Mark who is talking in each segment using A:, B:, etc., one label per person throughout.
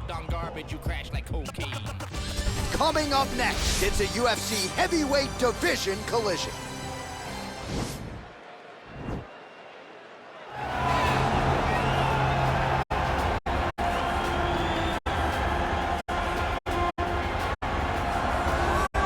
A: stepped on garbage, you crashed like cocaine.
B: Coming up next, it's a UFC heavyweight division collision.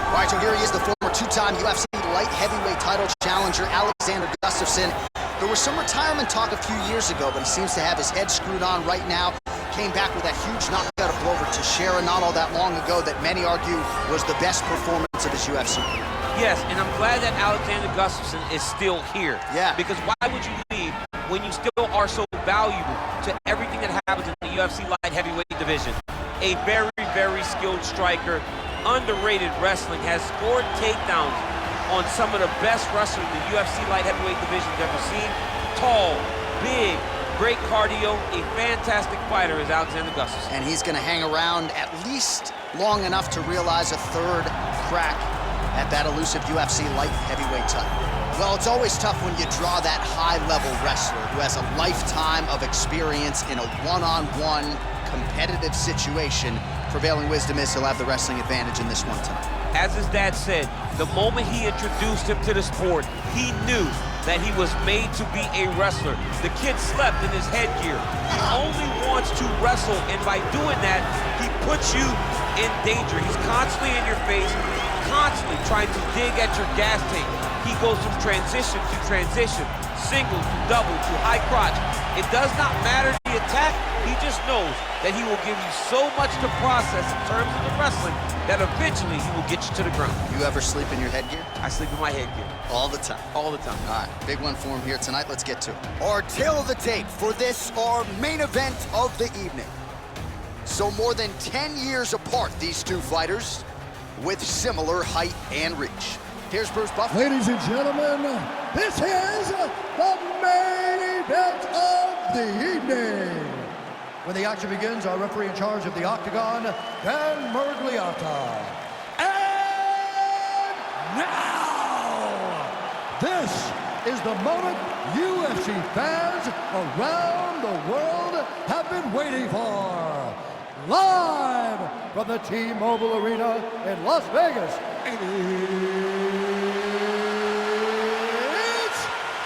B: All right, so here he is, the former two-time UFC light heavyweight title challenger, Alexander Gustafsson. There was some retirement talk a few years ago, but he seems to have his head screwed on right now. Came back with that huge knockout of Glover Teixeira not all that long ago that many argue was the best performance of his UFC.
C: Yes, and I'm glad that Alexander Gustafsson is still here.
B: Yeah.
C: Because why would you leave when you still are so valuable to everything that happens in the UFC light heavyweight division? A very, very skilled striker, underrated wrestling, has scored takedowns on some of the best wrestlers the UFC light heavyweight division's ever seen. Tall, big, great cardio, a fantastic fighter is Alexander Gustafsson.
B: And he's gonna hang around at least long enough to realize a third crack at that elusive UFC light heavyweight title. Well, it's always tough when you draw that high-level wrestler who has a lifetime of experience in a one-on-one competitive situation. Prevailing wisdom is he'll have the wrestling advantage in this one tonight.
C: As his dad said, the moment he introduced him to the sport, he knew that he was made to be a wrestler. The kid slept in his headgear. He only wants to wrestle, and by doing that, he puts you in danger. He's constantly in your face, constantly trying to dig at your gas tank. He goes from transition to transition, single to double to high crotch. It does not matter the attack. He just knows that he will give you so much to process in terms of the wrestling that eventually he will get you to the ground.
B: You ever sleep in your headgear?
C: I sleep in my headgear.
B: All the time?
C: All the time.
B: All right, big one for him here tonight. Let's get to it. Our tail of the tape for this, our main event of the evening. So more than 10 years apart, these two fighters, with similar height and reach. Here's Bruce Buffer.
D: Ladies and gentlemen, this is the main event of the evening. When the action begins, our referee in charge of the Octagon, Dan Mergliata. And now, this is the moment UFC fans around the world have been waiting for. Live from the T-Mobile Arena in Las Vegas. It's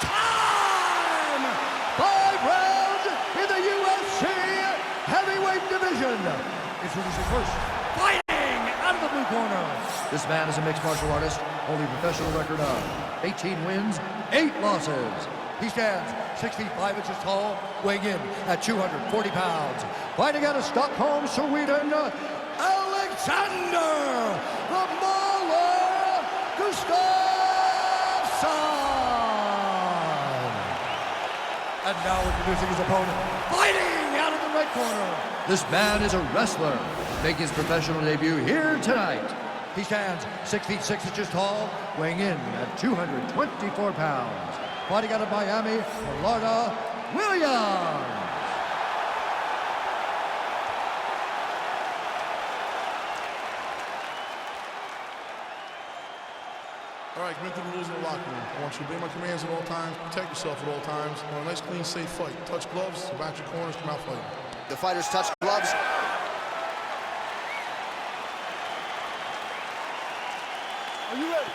D: time! 5 rounds in the UFC heavyweight division. Introducing first, fighting out of the blue corner. This man is a mixed martial artist, holding a professional record of 18 wins, 8 losses. He stands 6 feet 5 inches tall, weighing in at 240 pounds. Fighting out of Stockholm, Sweden, Alexander the Mauler Gustafsson. And now introducing his opponent, fighting out of the right corner. This man is a wrestler, making his professional debut here tonight. He stands 6 feet 6 inches tall, weighing in at 224 pounds. Fighting out of Miami, Florida, Williams.
E: All right, commit to the rules in the locker room. I want you to obey my commands at all times, protect yourself at all times. I want a nice, clean, safe fight. Touch gloves, back your corners, come out fighting.
B: The fighters touch gloves.
E: Are you ready?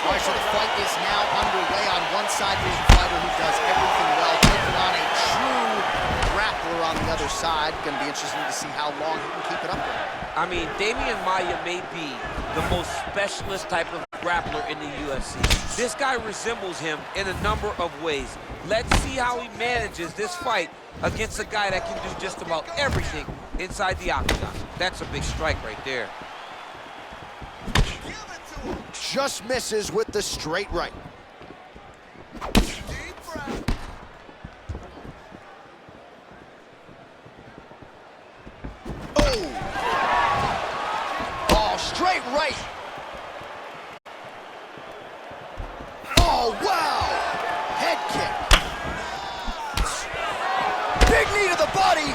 B: All right, so the fight is now underway. On one side, there's a fighter who does everything well, taking on a true grappler on the other side. Going to be interesting to see how long he can keep it up there.
C: I mean, Damian Maia may be the most specialist type of grappler in the UFC. This guy resembles him in a number of ways. Let's see how he manages this fight against a guy that can do just about everything inside the octagon. That's a big strike right there.
B: Just misses with the straight right. Oh, straight right. Oh, wow. Head kick. Big knee to the body.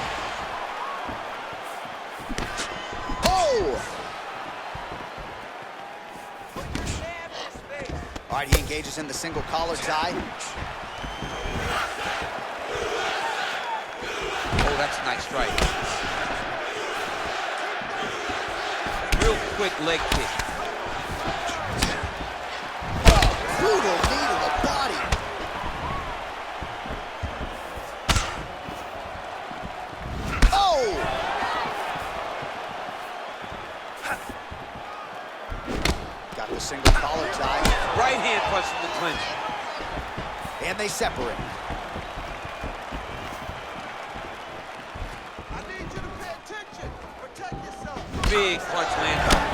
B: Oh. All right, right, he engages in the single collar tie.
C: Oh, that's a nice strike. Real quick leg kick.
B: Oh, brutal knee to the body. Oh! Got the single collar tie.
C: Right hand punch from the clinch.
B: And they separate.
F: I need you to pay attention. Protect yourself.
C: Big punch lands down the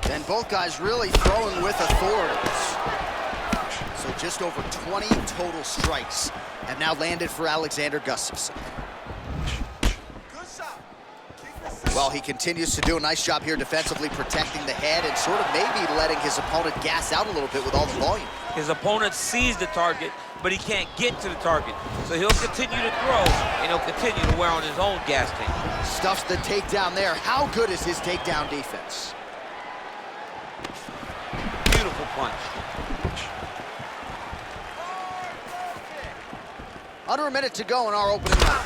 C: middle.
B: And both guys really throwing with authority. So just over 20 total strikes have now landed for Alexander Gustafsson.
F: Good shot. Keep it simple.
B: Well, he continues to do a nice job here defensively, protecting the head and sort of maybe letting his opponent gas out a little bit with all the volume.
C: His opponent sees the target, but he can't get to the target. So he'll continue to throw, and he'll continue to wear on his own gas tank.
B: Stuffs the takedown there. How good is his takedown defense?
C: Beautiful punch.
B: Under a minute to go in our opening round.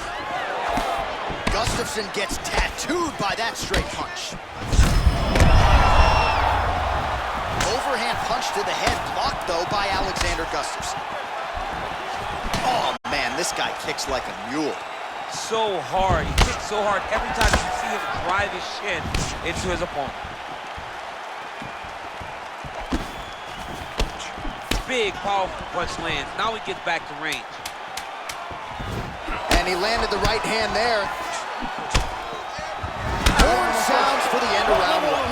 B: Gustafsson gets tattooed by that straight punch. Overhand punch to the head, blocked though by Alexander Gustafsson. Oh man, this guy kicks like a mule.
C: So hard. He kicks so hard every time you see him drive his shin into his opponent. Big, powerful punch lands. Now he gets back to range.
B: And he landed the right hand there. Horn sounds for the end of round one.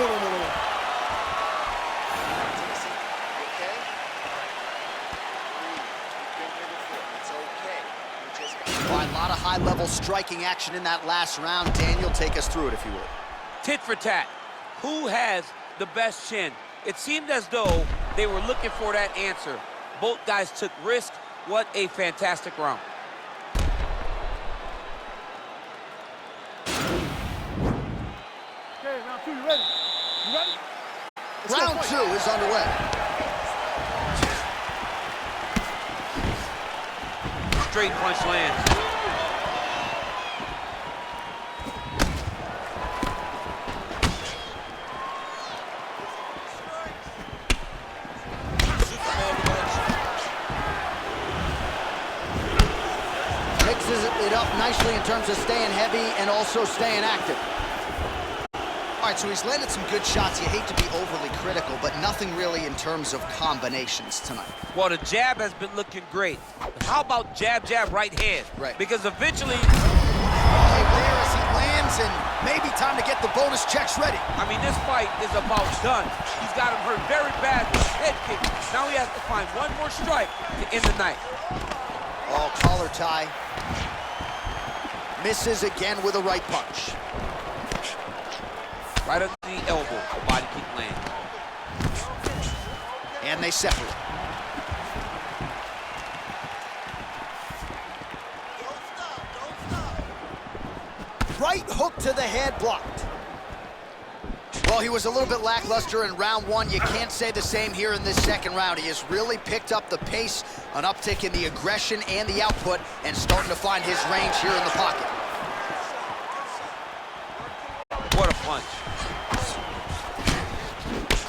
B: Well, a lot of high-level striking action in that last round. Daniel, take us through it if you would.
C: Tit for tat. Who has the best chin? It seemed as though they were looking for that answer. Both guys took risk. What a fantastic round.
D: Okay, round two, you ready? You ready?
B: Round two is underway.
C: Straight punch lands.
B: Mixes it up nicely in terms of staying heavy and also staying active. All right, so he's landed some good shots. You hate to be overly critical, but nothing really in terms of combinations tonight.
C: Well, the jab has been looking great. How about jab, jab, right hand?
B: Right.
C: Because eventually,
B: Okay, there as he lands, and maybe time to get the bonus checks ready.
C: I mean, this fight is about done. He's got him hurt very bad with his head kick. Now he has to find one more strike to end the night.
B: Oh, collar tie. Misses again with a right punch.
C: Right under the elbow, the body kick lands.
B: And they separate. Right hook to the head, blocked. Well, he was a little bit lackluster in round one. You can't say the same here in this second round. He has really picked up the pace, an uptick in the aggression and the output, and starting to find his range here in the pocket.
C: What a punch.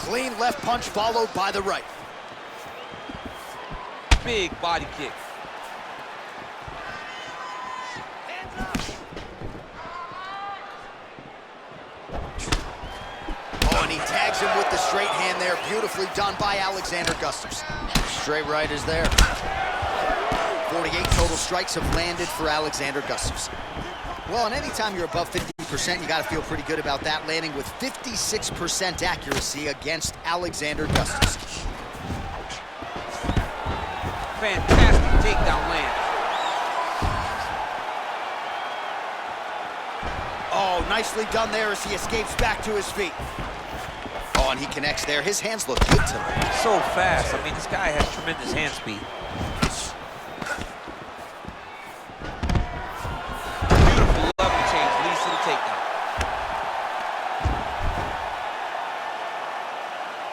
B: Clean left punch followed by the right.
C: Big body kick.
B: Oh, and he tags him with the straight hand there. Beautifully done by Alexander Gustafsson. Straight right is there. 48 total strikes have landed for Alexander Gustafsson. Well, and anytime you're above 50%, you got to feel pretty good about that, landing with 56% accuracy against Alexander Gustafsson.
C: Fantastic takedown land.
B: Oh, nicely done there as he escapes back to his feet. Oh, and he connects there. His hands look good tonight.
C: So fast. I mean, this guy has tremendous hand speed. Beautiful level change leads to the takedown.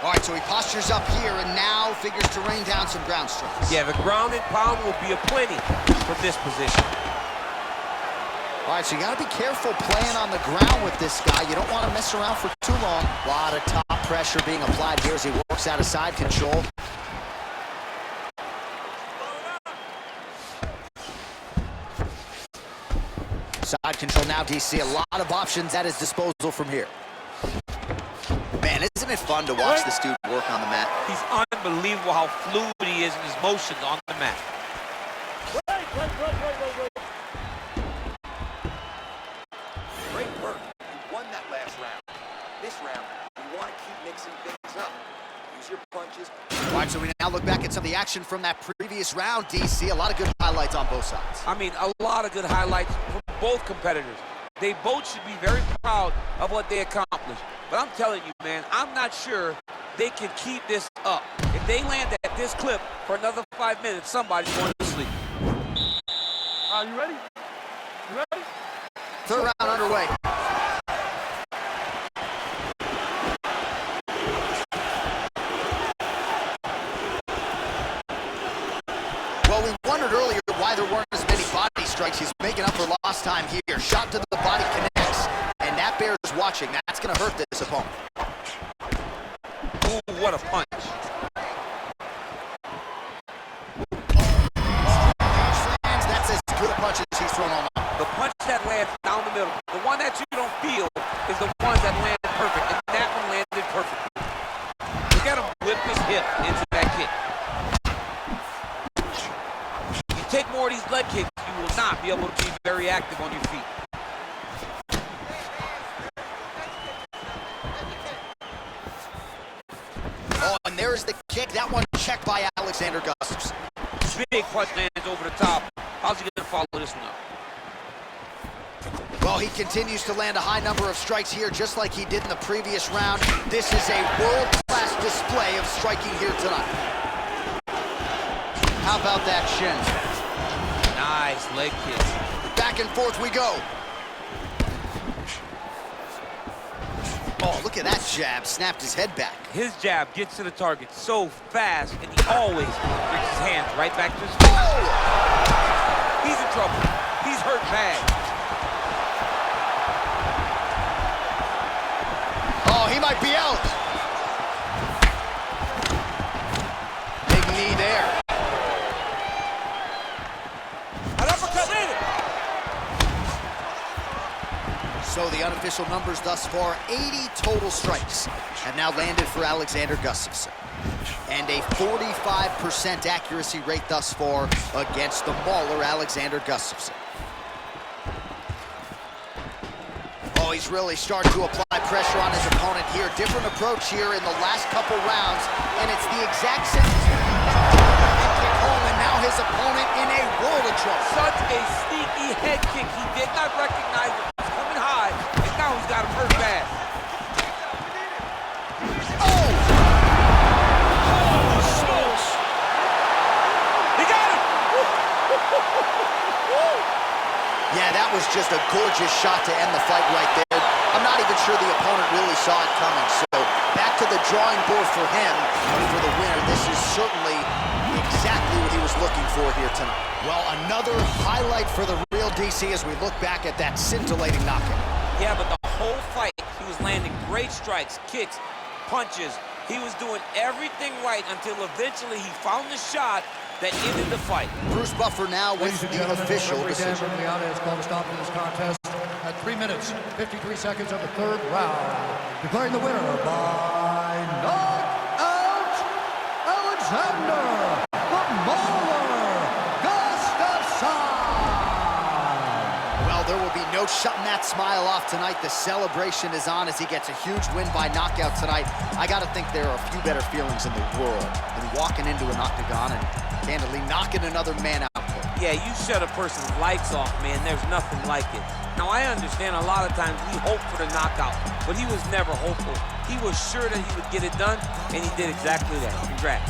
B: All right, so he postures up here and now figures to rain down some ground strikes.
C: Yeah, the ground and pound will be aplenty from this position.
B: All right, so you got to be careful playing on the ground with this guy. You don't want to mess around for too long. A lot of top pressure being applied here as he works out of side control. Side control now, DC. A lot of options at his disposal from here. Man, isn't it fun to watch this dude work on the mat?
C: He's unbelievable how fluid he is in his motions on the mat.
G: Great work. You won that last round. This round, you want to keep mixing things up. Use your punches.
B: All right, so we now look back at some of the action from that previous round, DC. A lot of good highlights on both sides.
C: I mean, a lot of good highlights from both competitors. They both should be very proud of what they accomplished. But I'm telling you, man, I'm not sure they can keep this up. If they land at this clip for another 5 minutes, somebody's going to sleep.
D: You ready? You ready?
B: Third round underway. Well, we wondered earlier why there weren't as many body strikes. He's making up for lost time here. Shot to the body connects, and that bears watching. That's going to hurt this opponent.
C: Ooh, what a punch.
B: That's as good a punch as he's thrown all night.
C: The punch that lands down the middle, the one that you don't feel, is the one that landed perfect, and that one landed perfectly. Look at him whip his hip into that kick. You take more of these leg kicks, you will not be able to be very active on your feet.
B: Oh, and there's the kick. That one checked by Alexander Gustafsson.
C: Big punch lands over the top. How's he going to follow this one up?
B: Well, he continues to land a high number of strikes here, just like he did in the previous round. This is a world-class display of striking here tonight. How about that shin?
C: Nice leg kick.
B: Back and forth we go. Oh, look at that jab. Snapped his head back.
C: His jab gets to the target so fast, and he always brings his hands right back to his face.
B: Oh!
C: He's in trouble. He's hurt bad.
B: Oh, he might be out. Big knee there.
C: An uppercut landed.
B: So the unofficial numbers thus far, 80 total strikes have now landed for Alexander Gustafsson. And a 45% accuracy rate thus far against the mauler Alexander Gustafsson. Oh, he's really starting to apply pressure on his opponent here. Different approach here in the last couple rounds, and it's the exact same kick home, and now his opponent in a world of trouble.
C: Such a sneaky head kick. He did not recognize it was coming high, and now he's got him hurt bad.
B: Oh!
C: Holy smokes! He got him!
B: Yeah, that was just a gorgeous shot to end the fight right there. I'm not even sure the opponent really saw it coming. So back to the drawing board for him for the winner. This is certainly exactly what he was looking for here tonight. Well, another highlight for the real DC as we look back at that scintillating knockout.
C: Yeah, but the whole fight, he was landing great strikes, kicks, punches. He was doing everything right until eventually he found the shot that ended the fight.
B: Bruce Buffer now with the official decision.
D: Has called a stop to this contest at 3 minutes, 53 seconds of the third round. Declaring the winner by knockout, Alexander the Mauler Gustafsson.
B: Well, there will be no shutting that smile off tonight. The celebration is on as he gets a huge win by knockout tonight. I got to think there are a few better feelings in the world than walking into an octagon and candidly knocking another man out.
C: Yeah, you shut a person's lights off, man. There's nothing like it. Now, I understand a lot of times we hope for the knockout, but he was never hopeful. He was sure that he would get it done, and he did exactly that. Congrats.